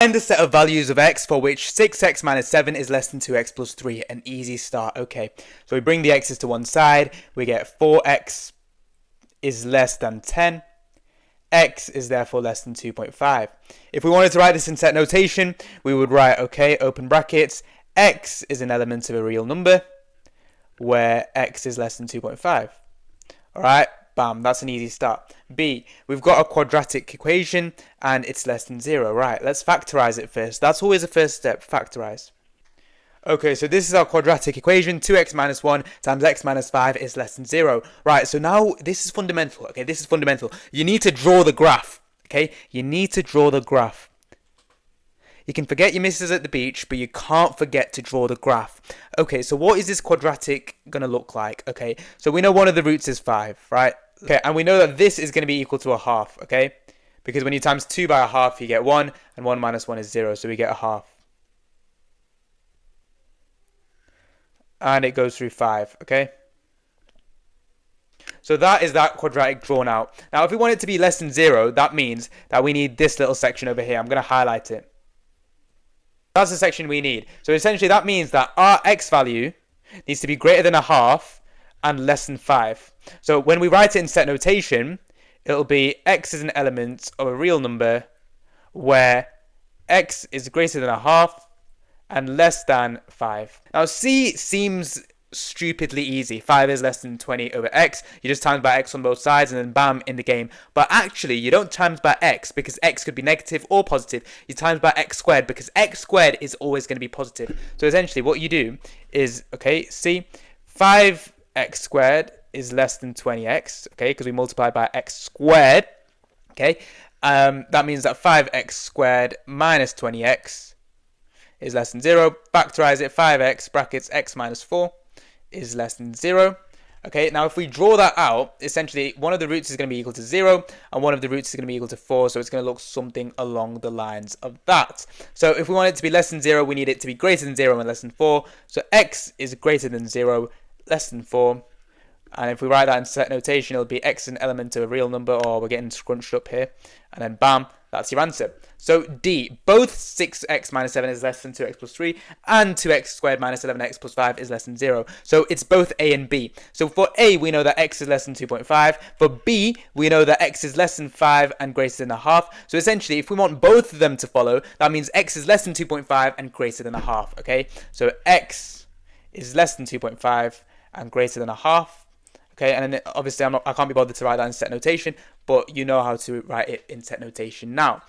Find the set of values of x for which 6x minus 7 is less than 2x plus 3. An easy start. Okay, so we bring the x's to one side. We get 4x is less than 10. X is therefore less than 2.5. If we wanted to write this in set notation, we would write, okay, open brackets, x is an element of a real number where x is less than 2.5. All right. Bam, that's an easy start. B, we've got a quadratic equation and it's less than 0. Right, let's factorize it first. That's always the first step, factorize. Okay, so this is our quadratic equation. 2x minus 1 times x minus 5 is less than 0. Right, so now this is fundamental. Okay, this is fundamental. You need to draw the graph. Okay, you need to draw the graph. You can forget your misses at the beach, but you can't forget to draw the graph. Okay, so what is this quadratic going to look like? Okay, so we know one of the roots is 5, right? Okay, and we know that this is going to be equal to a half, okay? Because when you times 2 by a half, you get 1, and 1 minus 1 is 0, so we get a half. And it goes through 5, okay? So that is that quadratic drawn out. Now, if we want it to be less than 0, that means that we need this little section over here. I'm going to highlight it. That's the section we need. So essentially that means that our x value needs to be greater than a half and less than 5. So when we write it in set notation, it'll be x is an element of a real number where x is greater than a half and less than 5. Now C seems stupidly easy. 5 is less than 20 over x. You just times by x on both sides and then bam, in the game. But actually you don't times by x because x could be negative or positive. You times by x squared because x squared is always going to be positive. So essentially what you do is, okay, see, 5x squared is less than 20x, okay, because we multiply by x squared, okay. That means that 5x squared minus 20x is less than 0. Factorize it, 5x brackets x minus 4 is less than 0. Okay, now if we draw that out, essentially one of the roots is going to be equal to 0 and one of the roots is going to be equal to 4, so it's going to look something along the lines of that. So if we want it to be less than 0, we need it to be greater than 0 and less than 4. So x is greater than 0, less than 4. And if we write that in set notation, it'll be x an element of a real number, or we're getting scrunched up here. And then bam, that's your answer. So D, both 6x minus 7 is less than 2x plus 3, and 2x squared minus 11x plus 5 is less than 0. So it's both A and B. So for A, we know that x is less than 2.5. For B, we know that x is less than 5 and greater than a half. So essentially, if we want both of them to follow, that means x is less than 2.5 and greater than a half, okay? So x is less than 2.5 and greater than a half. Okay, and then obviously I can't be bothered to write that in set notation, but you know how to write it in set notation now.